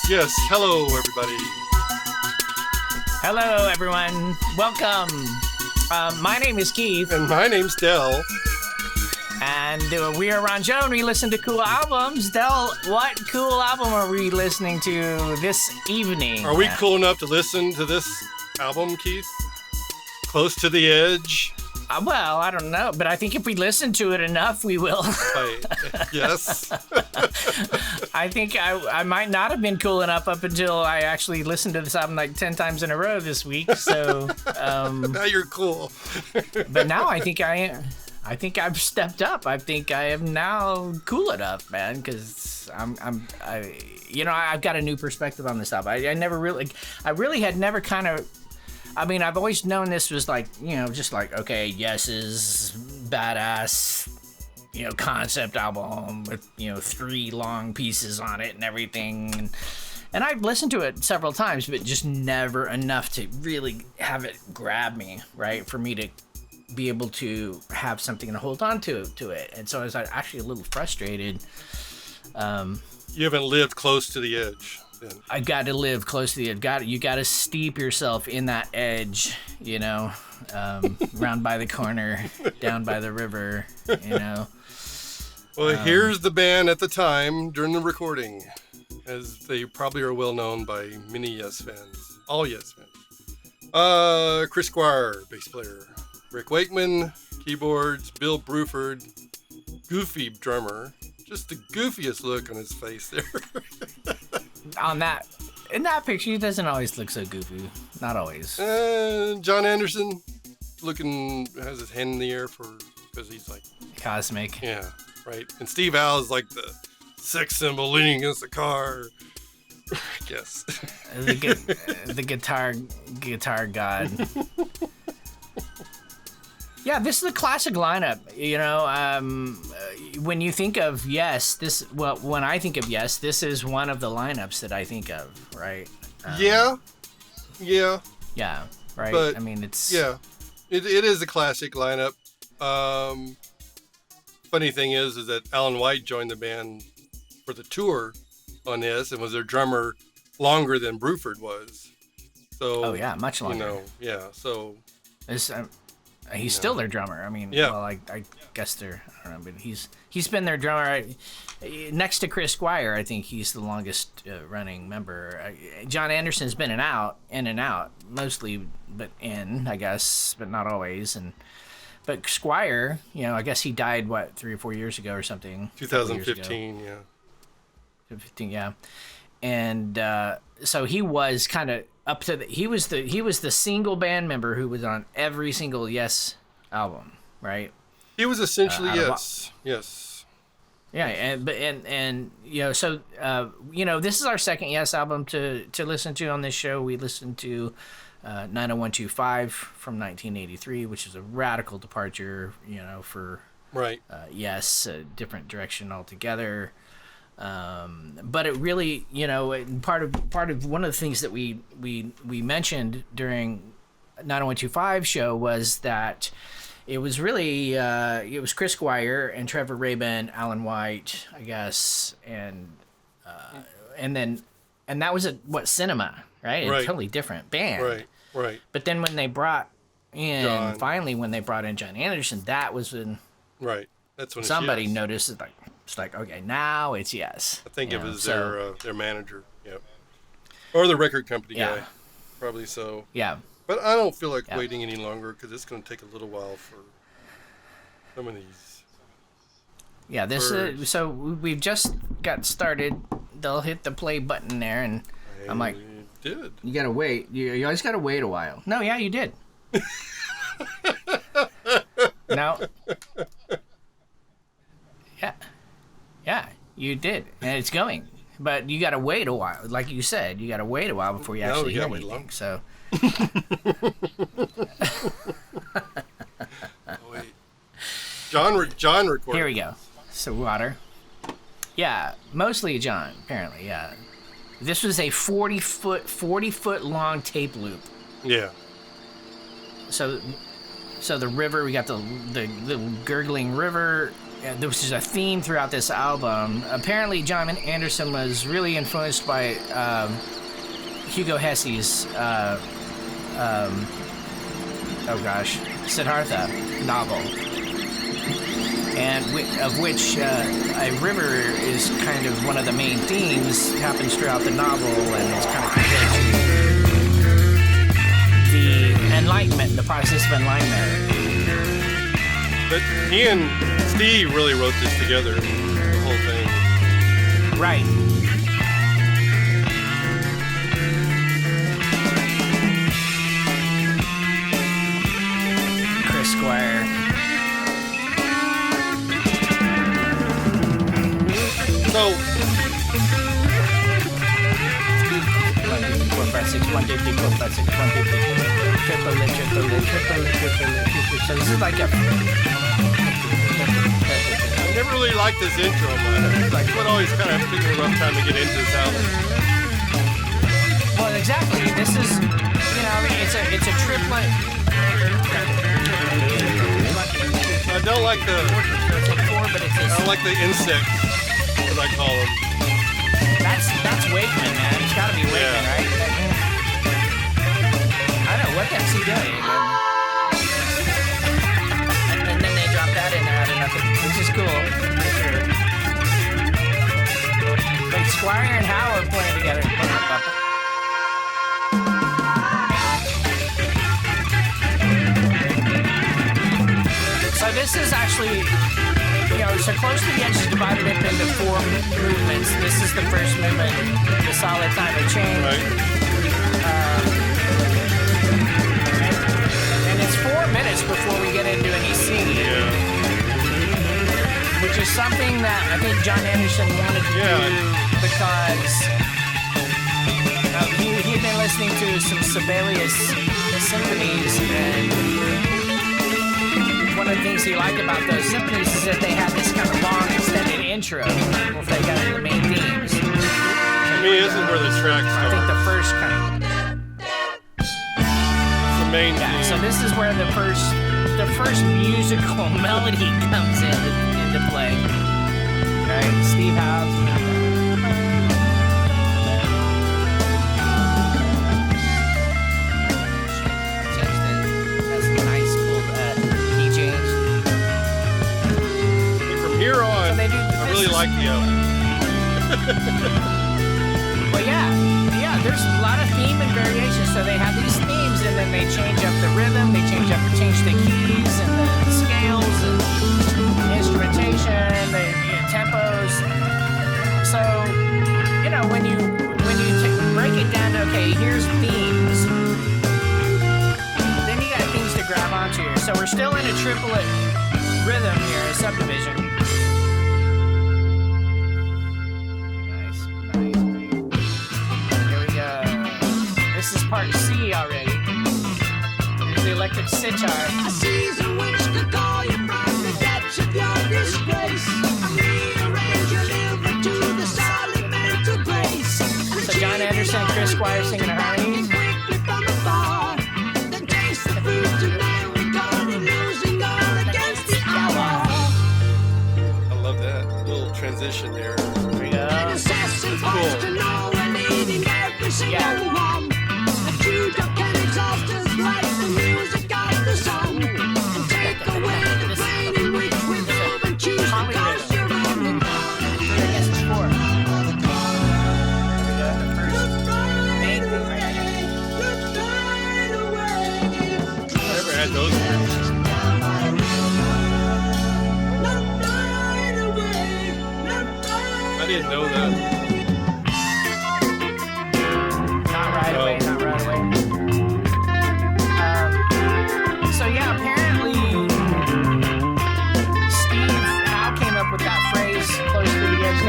Yes. Hello, everybody. Hello, everyone. Welcome. My name is Keith. And my name's Del. And we are Renjeaux, and we listen to cool albums. Del, what cool album are we listening to this evening? Are we cool enough to listen to this album, Keith? Close to the Edge? Well, I don't know, but I think if we listen to it enough, we will. Yes. I think I might not have been cool enough up until I actually listened to this album like 10 times in a row this week. So now you're cool. But now I think I've stepped up. I think I am now cool enough, man, because I've got a new perspective on this album. I really had never kind of. I mean, I've always known this was like, just like, okay, Yes's badass, concept album with, 3 long pieces on it and everything. And I've listened to it several times, but just never enough to really have it grab me, right? For me to be able to have something to hold on to it. And so I was actually a little frustrated. You haven't lived close to the edge. I got to live close to the edge. You got to steep yourself in that edge, round by the corner, down by the river, Well, here's the band at the time during the recording, as they probably are well known by many Yes fans, all Yes fans. Chris Squire, bass player. Rick Wakeman, keyboards. Bill Bruford, goofy drummer. Just the goofiest look on his face there. In that picture, he doesn't always look so goofy. Not always. Jon Anderson has his hand in the air because he's like cosmic. Yeah, right. And Steve Howe is like the sex symbol leaning against the car. I guess. the guitar god. Yeah, this is a classic lineup. When you think of Yes, when I think of Yes, this is one of the lineups that I think of, right? Yeah, right. But, I mean, it's it is a classic lineup. Funny thing is that Alan White joined the band for the tour on this and was their drummer longer than Bruford was. So much longer. So he's still their drummer. I mean, well, I guess I don't know, but he's been their drummer next to Chris Squire. I think he's the longest running member. Jon Anderson's been in and out mostly, but I guess, but not always. But Squire, I guess he died 3 or 4 years ago or something. 2015, yeah. 2015, yeah. And so he was kind of up to he was the single band member who was on every single Yes album, right? He was essentially Yes. Yeah, and so this is our second Yes album to listen to on this show. We listened to 90125 from 1983, which is a radical departure, for right. Yes, a different direction altogether. But it really, part of one of the things that we mentioned during 90125 show was that it was really it was Chris Squire and Trevor Rabin, Alan White, I guess, and that was Cinema, right? Right. A totally different band. Right. But then when they brought in Jon Anderson, that was when that's when somebody noticed it's like, okay, now it's Yes. I think it was their manager, or the record company guy, probably so. Yeah. But I don't feel like waiting any longer because it's going to take a little while for some of these. Yeah, so we've just got started. They'll hit the play button there, and I'm like, did. You got to wait. You always got to wait a while. No, yeah, you did. No. Yeah, you did, and it's going. But you got to wait a while. Like you said, you got to wait a while before you actually hear anything. So. Wait. John recorded. Here we go. So water. Yeah, mostly John, apparently, yeah. This was a 40 foot long tape loop. Yeah. So the river, we got the little gurgling river. This is a theme throughout this album. Apparently, Jon Anderson was really influenced by Hugo Hesse's Siddhartha novel, and of which a river is kind of one of the main themes. Happens throughout the novel, and it's kind of compared to the Enlightenment, the process of Enlightenment. But he and Steve really wrote this together, the whole thing. Right. Chris Squire. So, 1, 2, 3, 4, 5, 6, 1, 2, 3, 4, 5, 6, 1, 2, 3, 4, 5, 6, triple it. So this is like a... I never really liked this intro, but I would always kind of take a rough time to get into this album. Well, exactly. This is, it's a triplet. I don't like the... It's a 4, but it's a... I don't like the insects, as I call them. That's Wakeman, man. It's got to be Wakeman, right? I don't know. What the heck's he doing? And then they drop that in there out of nothing, which is cool. Like Squire and Howe are playing together. So this is actually, so Close to the Edge is divided up into 4 movements. This is the first movement, The Solid Time of Change. Right. And it's 4 minutes before we get into any singing. Yeah. Which is something that I think Jon Anderson wanted to do because he'd been listening to some Sibelius symphonies, and one of the things he liked about those symphonies is that they had this kind of long, extended intro before they got into the main themes. To me, this is where the track starts. I think the first kind of... The main theme. So this is where the first musical melody comes into play. Right, Steve Howe. That's a nice, cool key change. And from here on, I really like the album. Well, yeah, there's a lot of theme and variation. So they have these themes, and then they change up the rhythm, they change the keys and the scales and instrumentation, the tempos. So, when you break it down to, okay, here's themes, then you got things to grab onto here. So we're still in a triplet rhythm here, a subdivision. Nice. Here we go. This is part C already. Here's the electric sitar. A season which could call you from the depths of your disgrace. Rearrange your liver to the solid mental grace. So Jon Anderson and Chris Squire singing the harmonies. Quickly from afar, then taste the fruit tonight. We're gonna losing all against the hour. I love that little transition there. Here we go. An assassin forced to know and eating every single one. A Judah can exhaust us like the music of the song. And take away the brain in which we move and choose to cause your own. I guess it's 4. Here we go. The first main thing right here. I never had those here. I didn't know that. Not right away. So yeah, apparently Steve Howe came up with that phrase close to the edge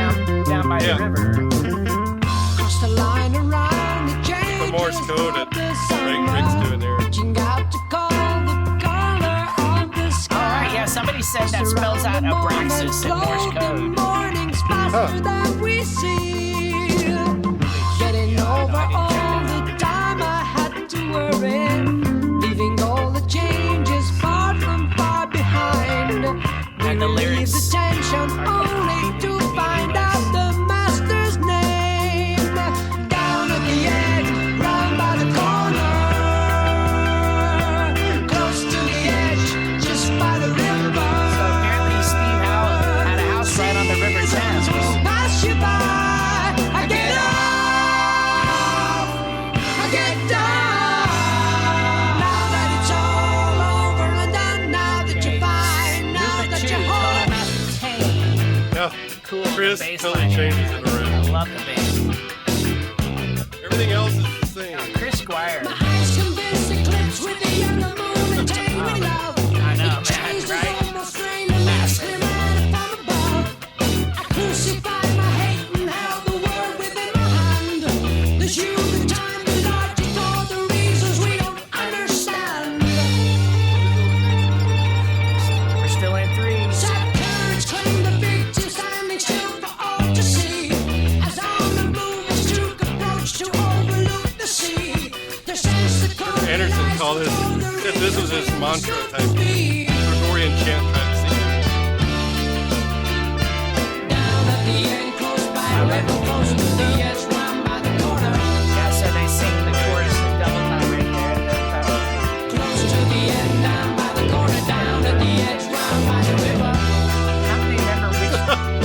down by the river. Cross the line around the change. The Morse code that Rick's doing there. Alright, yeah, somebody said that spells out Abraxas in Morse code. Huh. this bass totally line. changes it around. I love the bass. Everything else is the same. Chris Squire. My eyes convince eclipse with the younger moon and take me love. I know, It man, changes right? almost strain and makes me mad from above. I crucify my hate and held the world within my hand. There's you, the time, the logic, all the reasons we don't understand. We're still in 3. Sad currents claim the beach is standing still for all to see. As armored movers took approach to overlook the sea. Their sense the Anderson called this was his mantra type Gregorian chant type scene. Down at the end, close by a river, close to the edge, round by the corner. Yeah, so they sing the chorus in double time right there. Close to the end, down by the corner, down at the edge, round by the river. How many remember which?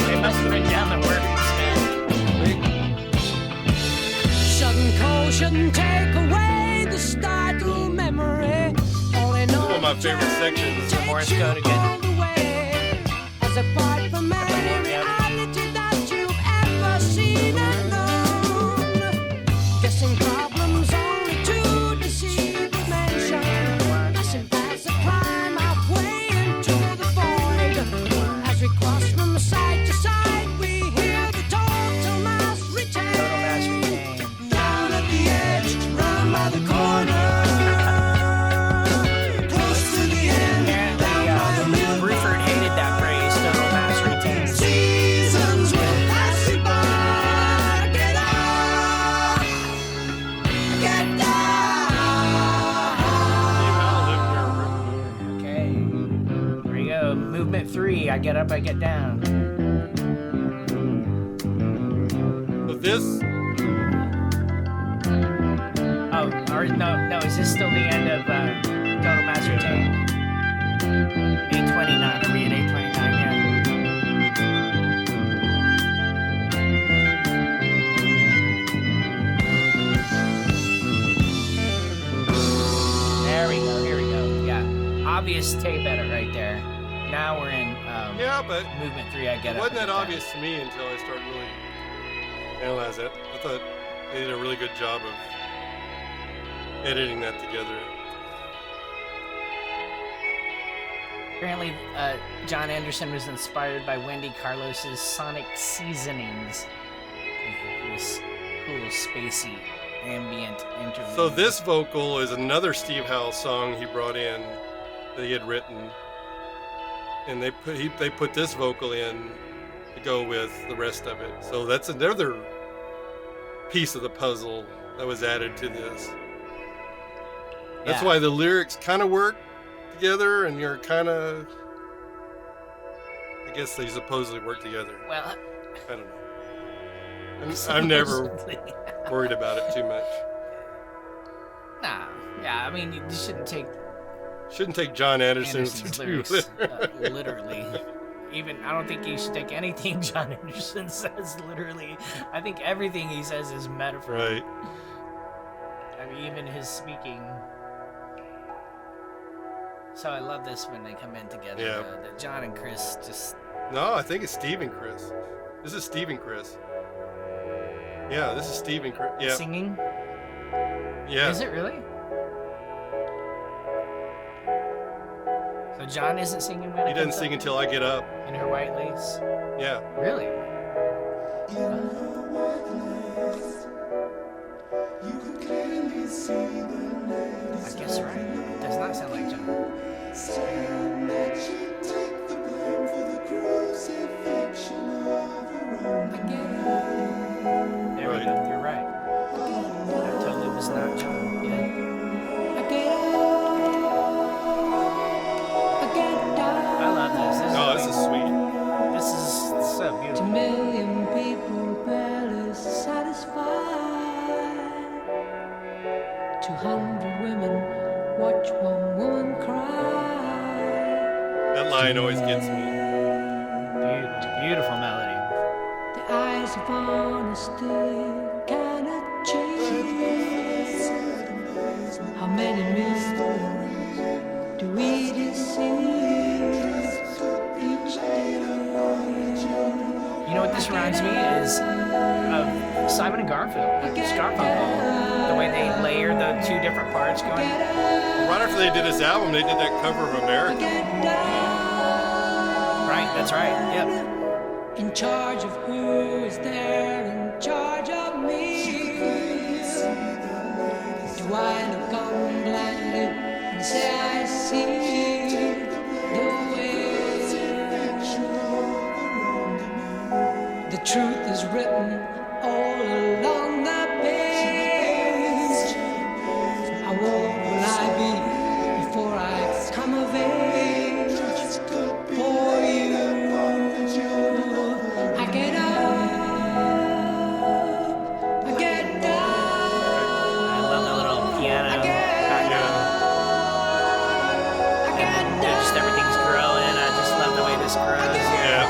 They must have written down the words, man. Sudden cold shouldn't take away the startled memory. Only know One of my favorite sections. The Morse code again. all the way. As apart from any reality that you've ever seen and known. Guessing problems only to deceive dimension. Passing past the climb halfway into the void. As we cross from side to side, we hear the total mass return. Total Mass Retain. Down at the edge, round by the corner. Close to the end, down by the Apparently, river. Bruford hated that phrase, Total Mass Retain. Seasons will pass you by. Get up, get down. Okay. Here we go. Movement 3. I get up, I get down. But this, Oh, or no. Is this still the end of Total Mass Retain? 829. Are we at 829? Yeah. There we go. Here we go. Yeah. Obvious tape edit right there. Now we're in yeah, but movement 3. I get it up. wasn't I that get down. obvious to me until I started really analyzing it. I thought they did a really good job of editing that together. Apparently, Jon Anderson was inspired by Wendy Carlos's Sonic Seasonings. This cool, spacey, ambient interlude. So this vocal is another Steve Howe song he brought in that he had written, and they put this vocal in to go with the rest of it. So that's another piece of the puzzle that was added to this. That's Yeah. why the lyrics kind of work together, and you're kind of, I guess they supposedly work together. Well, I don't know. I'm never worried about it too much. Nah. Yeah, I mean, you shouldn't take Jon Anderson Anderson's to do lyrics it. literally. Even I don't think you should take anything Jon Anderson says literally. I think everything he says is metaphor. Right. I mean, even his speaking. So I love this when they come in together. Yeah. That John and Chris just. No, I think it's Steve and Chris. This is Steve and Chris. Yeah, this is Steve and Chris. Yeah. Singing? Yeah. Is it really? So John isn't singing when He it doesn't comes sing up? until I get up. In her white lace? Yeah. Really? I guess right. It does not sound like John. There we Right. go. You're right. That totally was not John. Yeah. I love this. Oh, this is sweet. This is so beautiful. Million people barely satisfied. 200 women watch one woman cry. That line always gets me. Beautiful melody. The eyes of honesty cannot change. How many mysteries do we deceive each day? You know what this reminds because of Simon and Garfunkel. The way they layer the two different parts going. Right after they did this album, they did that cover of America. Right, that's right. Yep. In charge of who is there in charge of me? Do I look on blindly and say I see the way? The truth is written all along the page. How old will I be before I come of age? For you, I get up, I get down. I love the little piano. I get Just everything's growing. I just love the way this grows here. Yeah.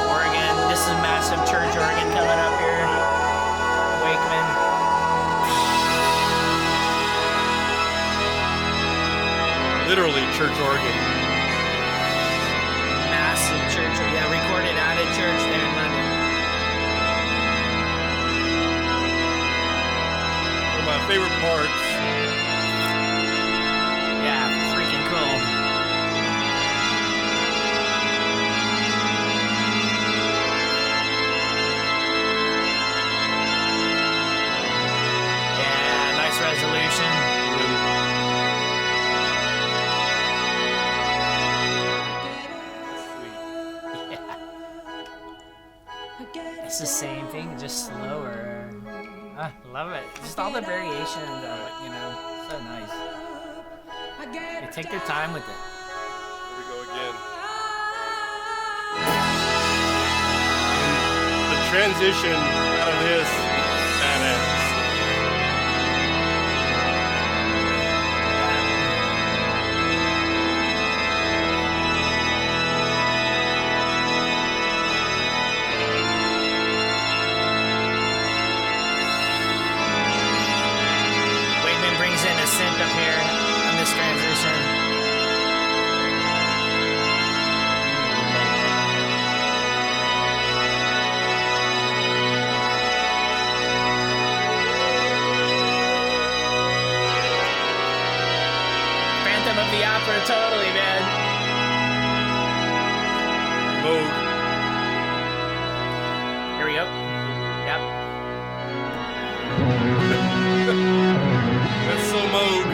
Organ. This is a massive church organ coming up here. Wakeman. Literally church organ. Massive church. Yeah, recorded out at church there in London. One of my favorite parts. Yeah, freaking cool. Yeah, nice resolution. It's the same thing, just slower. I love it. Just all the variation of it, you know, so nice. They take their time with it. Here we go again. The transition out of this, badass. Wakeman brings in a synth up here on this transition. Phantom of the Opera, totally, man. Mode. Here we go. Yep. That's so mode.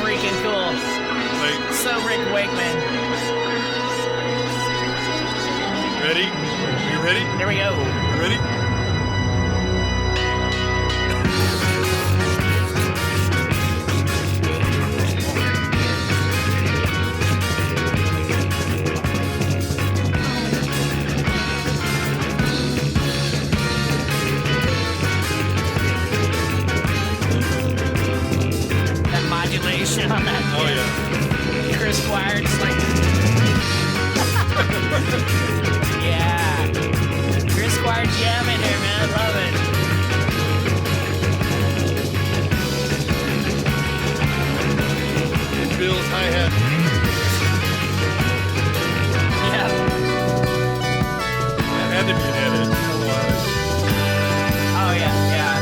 Freaking cool. Like, So Rick Wakeman. ready? You ready? Here we go. You ready? That modulation on that. Oh yeah. Chris Squire just like. Yeah. Chris Squire jamming here, man. I love it. Bill's hi-hat. Yeah. That had to be an edit. Otherwise. Oh, yeah, yeah.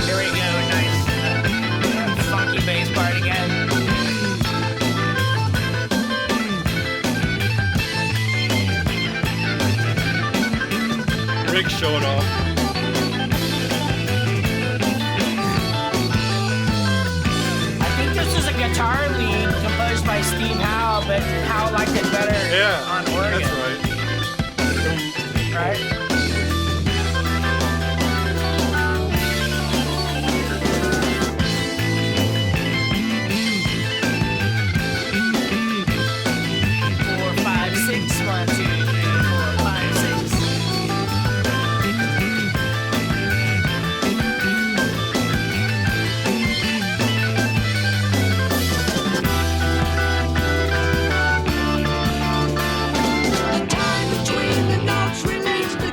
Here we go. Nice. Funky bass part again. Rick showing off. I think this is a guitar lead composed by Steve Howe, but Howe liked it better Yeah. on organ. That's right. Right? Four, five, six. 1, 2, 3, 4, 5, 6. The time between the notes remains the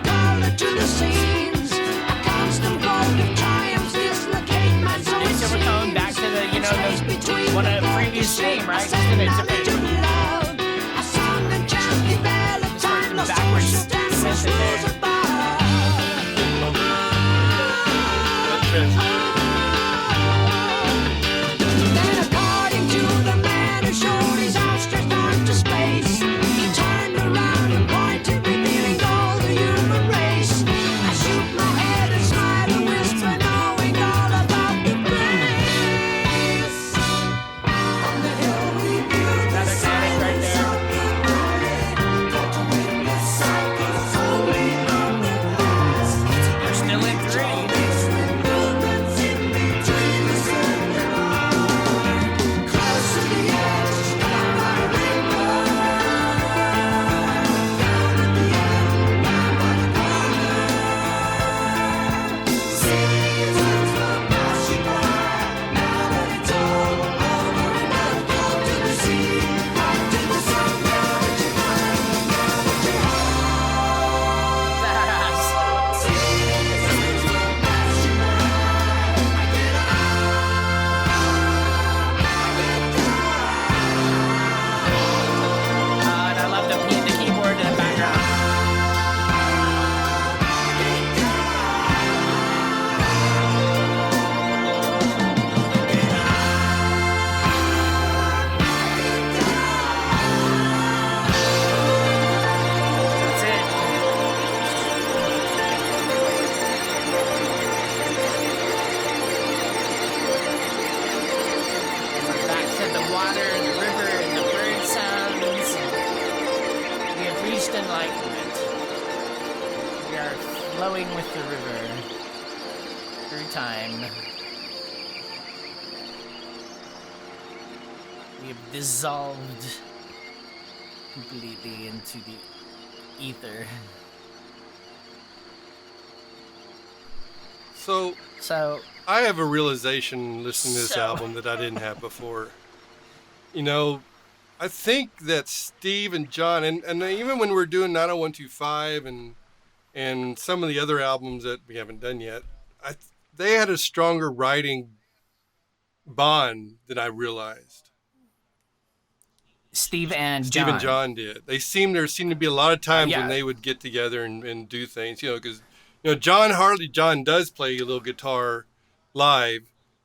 We are flowing with the river through time. We have dissolved completely into the ether. So I have a realization listening to this album that I didn't have before. You know, I think that Steve and Jon, and even when we're doing 90125 and some of the other albums that we haven't done yet, they had a stronger writing bond than I realized. Steve and Jon did. There seemed to be a lot of times when they would get together and do things, because Jon does play a little guitar live,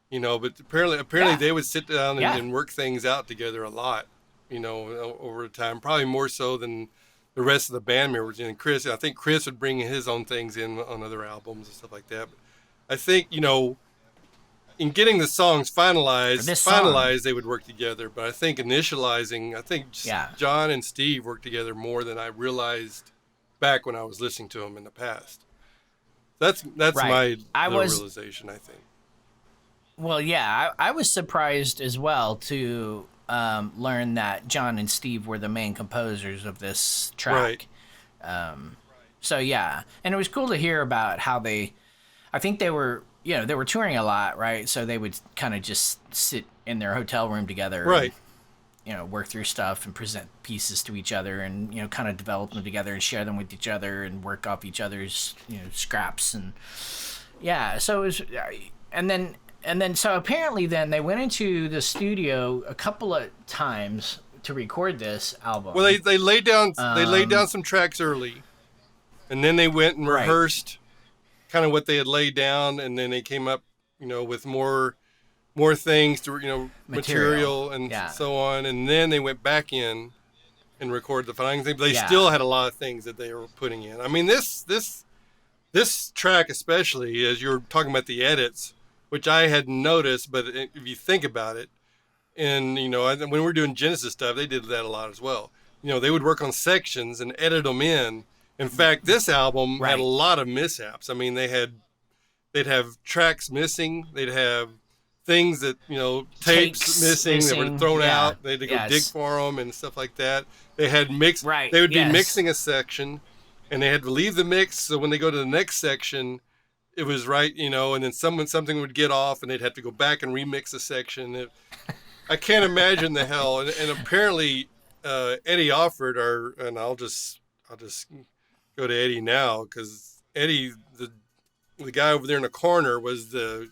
but apparently they would sit down and work things out together a lot, over time, probably more so than the rest of the band members. And Chris, I think Chris would bring his own things in on other albums and stuff like that. But I think, in getting the songs finalized, they would work together. But I think Jon and Steve worked together more than I realized back when I was listening to them in the past. That's right. my realization, I think. Well, yeah, I was surprised as well to learn that Jon and Steve were the main composers of this track. Right. So yeah, and it was cool to hear about how I think they were touring a lot, right? So they would kind of just sit in their hotel room together, right? And, work through stuff and present pieces to each other, and kind of develop them together and share them with each other and work off each other's scraps, and so it was, and then so apparently then they went into the studio a couple of times to record this album. Well, they laid down some tracks early, and then they went and rehearsed kind of what they had laid down, and then they came up with more things to material and so on, and then they went back in and recorded the final thing. But they still had a lot of things that they were putting in. I mean, this track especially, as you're talking about the edits, which I hadn't noticed, but if you think about it, and when we were doing Genesis stuff, they did that a lot as well. They would work on sections and edit them in. In fact, this album had a lot of mishaps. I mean, they'd have tracks missing. They'd have things that, tapes missing that were thrown out. They had to go dig for them and stuff like that. They had They would be mixing a section, and they had to leave the mix. So when they go to the next section, it was right, and then something would get off, and they'd have to go back and remix a section. I can't imagine the hell. And apparently, Eddie offered and I'll just go to Eddie now, because Eddie, the guy over there in the corner, was the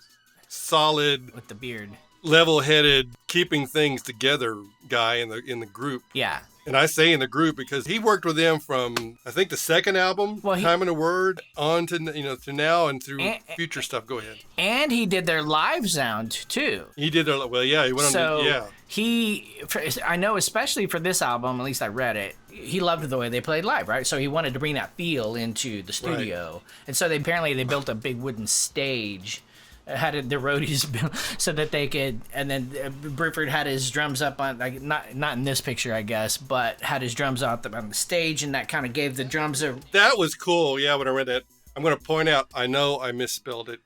solid with the beard, level-headed, keeping things together guy in the group. Yeah. And I say in the group because he worked with them from, I think, the second album, Time and a Word, on to now and through future stuff. Go ahead. And he did their live sound too. He did he went on I know, especially for this album, at least I read it, he loved the way they played live, right? So he wanted to bring that feel into the studio. Right. And so they built a big wooden stage, had the roadies built so that they could, and then Bruford had his drums up on, like, not in this picture, I guess, but had his drums out on the stage, and that kind of gave the drums a... That was cool, yeah, when I read that. I'm going to point out, I know I misspelled it,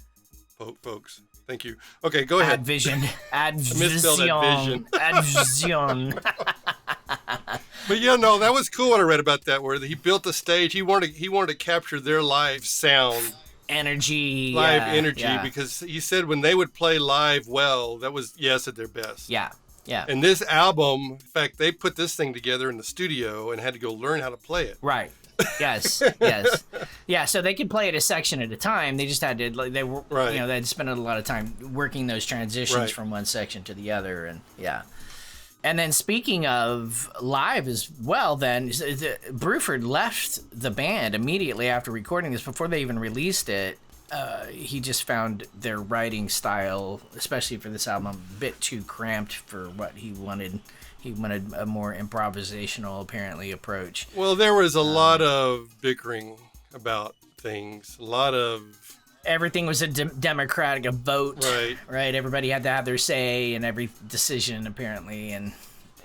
folks. Thank you. Okay, go ahead. Advision. Advision. Advision. But that was cool when I read about that, where he built the stage. He wanted to capture their live sound. Energy, because he said when they would play live well, that was at their best. Yeah. And this album, in fact, they put this thing together in the studio and had to go learn how to play it. Right. Yes. Yeah. So they could play it a section at a time. They just had to, they'd spend a lot of time working those transitions from one section to the other, and And then speaking of live as well, then Bruford left the band immediately after recording this. Before they even released it, he just found their writing style, especially for this album, a bit too cramped for what he wanted. He wanted a more improvisational, apparently, approach. Well, there was a lot of bickering about things. A lot of... Everything was a vote. Right. Everybody had to have their say in every decision, apparently. And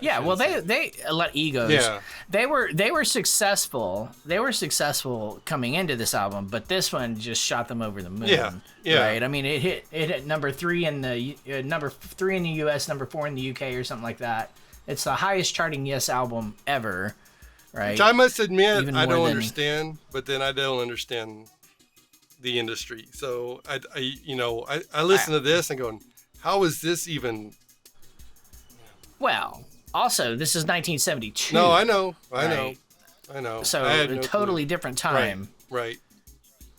Yeah, well, they a lot egos. Yeah. They were successful. They were successful coming into this album, but this one just shot them over the moon. Yeah. Right. I mean, it hit number 3 in the number 3 in the U.S., number 4 in the UK, or something like that. It's the highest charting Yes album ever. Right. Which I must admit, Even I more don't than- understand, but then I don't understand the industry. So I listen to this and going, how is this even? Well, also, this is 1972. No, I know. So I had a no totally clue. different time. Right.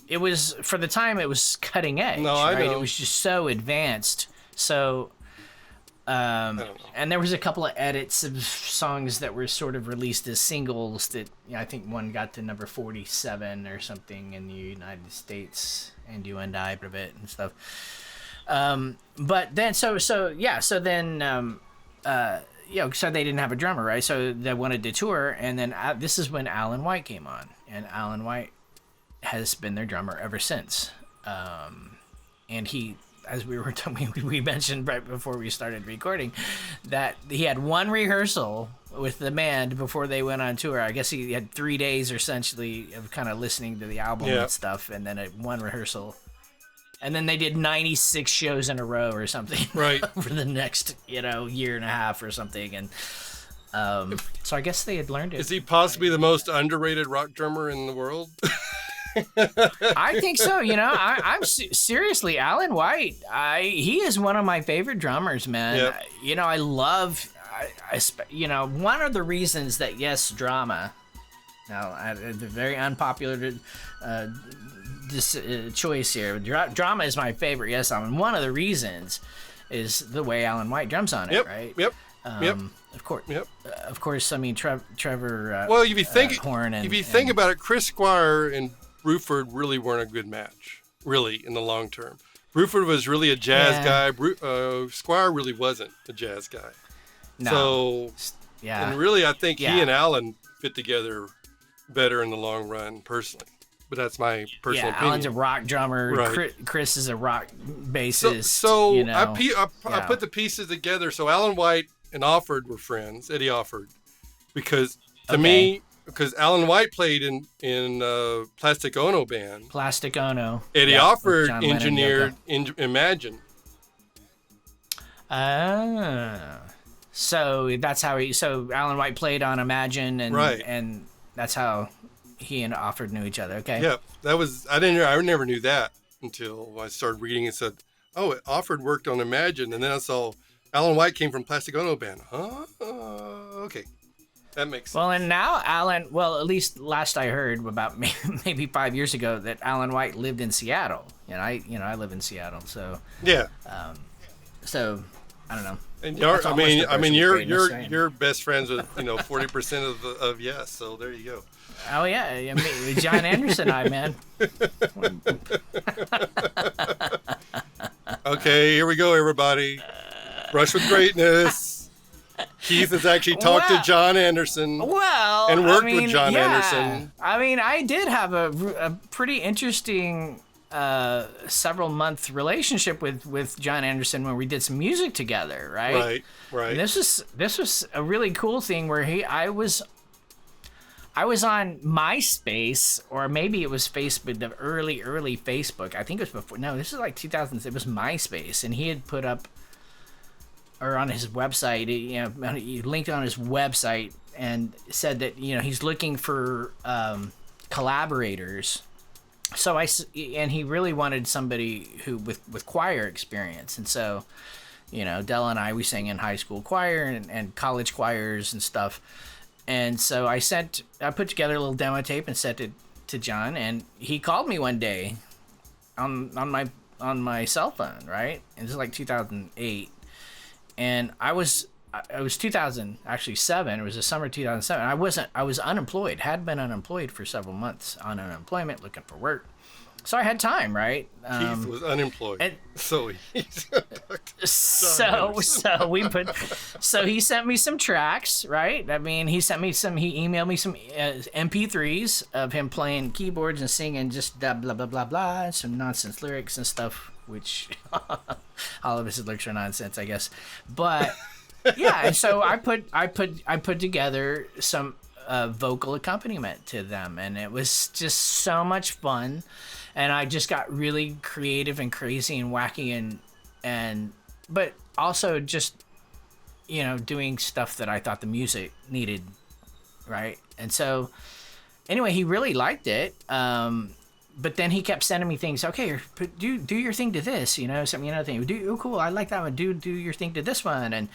It was, for the time, it was cutting edge. No, I right? know. It was just so advanced. So, I don't know. and there was a couple of edits of songs that were sort of released as singles that, I think one got to number 47 or something in the United States, and You and I, a bit and stuff. But then, so they didn't have a drummer, right? So they wanted to tour, and then this is when Alan White came on, and Alan White has been their drummer ever since. And he, as we mentioned right before we started recording, that he had one rehearsal with the band before they went on tour. I guess he had 3 days essentially of kind of listening to the album and stuff, and then one rehearsal. And then they did 96 shows in a row or something. Right. For the next, year and a half or something. And so I guess they had learned it. Is he possibly the most underrated rock drummer in the world? I think so. I'm seriously, Alan White. He is one of my favorite drummers, man. Yep. I love, one of the reasons that Yes Drama. Now, the very unpopular choice here. Drama is my favorite Yes album. One of the reasons is the way Alan White drums on it, right? Yep. Of course. Yep. Of course. I mean, Trevor. Well, if you think Horn and, if you think about it, Chris Squire and Bruford really weren't a good match, really, in the long term. Bruford was really a jazz guy. Squire really wasn't a jazz guy. No. So, yeah. and really, I think he and Alan fit together better in the long run, personally. But that's my personal opinion. Alan's a rock drummer. Right. Chris is a rock bassist. So I put the pieces together. So Alan White and Offord were friends. Eddie Offord, because because Alan White played in Plastic Ono band. Plastic Ono. Eddie Offord engineered Imagine. So that's how So Alan White played on Imagine, and that's how he and Offord knew each other. Okay. Yeah, I never knew that until I started reading and said, oh, Offord worked on Imagine, and then I saw Alan White came from Plastic Ono band. Huh? Okay. That makes sense. Well, and now Alan, at least last I heard about maybe 5 years ago, that Alan White lived in Seattle. And I live in Seattle, so yeah. So I don't know. And you're best friends with 40% of Yes. So there you go. Oh yeah, Jon Anderson, man. Okay, here we go, everybody. Brush with greatness. Keith has actually talked to Jon Anderson. And worked with Jon Anderson. I mean, I did have a pretty interesting several month relationship with Jon Anderson when we did some music together, right? Right. And this was a really cool thing where I was on MySpace, or maybe it was Facebook, the early Facebook. I think it was before. No, this is like 2000. It was MySpace, and he had put up, or on his website, he linked on his website and said that he's looking for collaborators. So and he really wanted somebody who with choir experience, and so Della and I, we sang in high school choir and college choirs and stuff. And so I put together a little demo tape and sent it to Jon, and he called me one day on my cell phone, right? And this is like 2008, and it was 2007. It was the summer of 2007. I was unemployed. Had been unemployed for several months on unemployment, looking for work. So I had time, right? Keith was unemployed, so he he sent me some tracks, right? I mean, he emailed me some MP3s of him playing keyboards and singing just blah blah blah blah blah, some nonsense lyrics and stuff, which all of his lyrics are nonsense, I guess. But Yeah, and so I put together some vocal accompaniment to them, and it was just so much fun, and I just got really creative and crazy and wacky and but also just doing stuff that I thought the music needed, right? And so anyway, he really liked it. But then he kept sending me things. Okay, do your thing to this, send me another thing. Cool, I like that one. Do your thing to this one,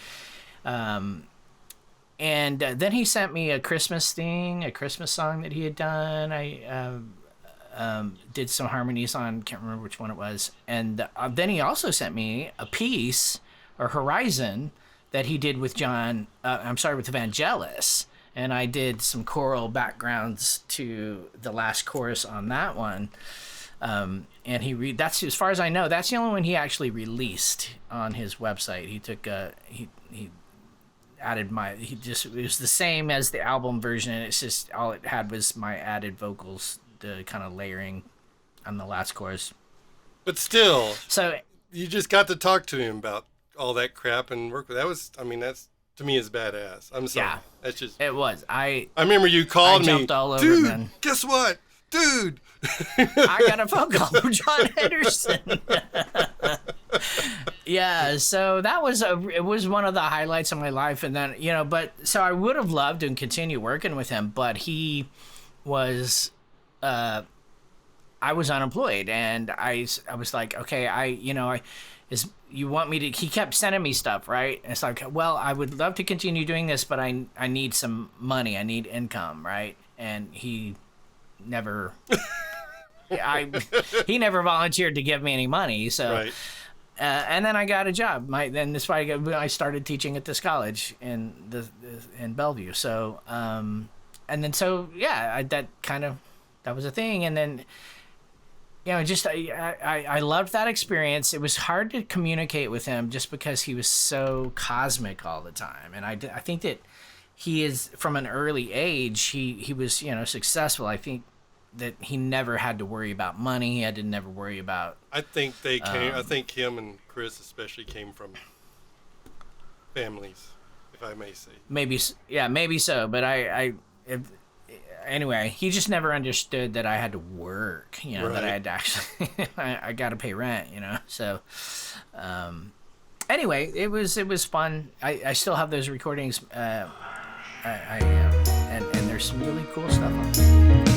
and then he sent me a Christmas song that he had done. I did some harmonies on, can't remember which one it was, and then he also sent me a piece or Horizon that he did with with Vangelis. And I did some choral backgrounds to the last chorus on that one. And that's, as far as I know, that's the only one he actually released on his website. He took he added it was the same as the album version. It's just all it had was my added vocals, the kind of layering on the last chorus. But still, so you just got to talk to him about all that crap and work with. That's to me is badass. I'm sorry. Yeah, that's just. It was. I remember you called me. Jumped all over, dude, man. Guess what, dude? I got a phone call from Jon Anderson. Yeah, so it was one of the highlights of my life, and then so I would have loved to continue working with him, but he was. I was unemployed, and I was like, okay, you want me to, he kept sending me stuff, right? And it's like, well, I would love to continue doing this, but I need some money. I need income, right? And he never, he never volunteered to give me any money. So, right. And then I got a job. Then this why I started teaching at this college in Bellevue. So, and then that was a thing. And then, just I loved that experience. It was hard to communicate with him just because he was so cosmic all the time. And I think that he is, from an early age, he was, successful. I think that he never had to worry about money. He had to never worry about... I think I think him and Chris especially came from families, if I may say. Maybe so. But anyway, he just never understood that I had to work, right. That I had to actually, I got to pay rent, So, anyway, it was fun. I still have those recordings. And there's some really cool stuff on it.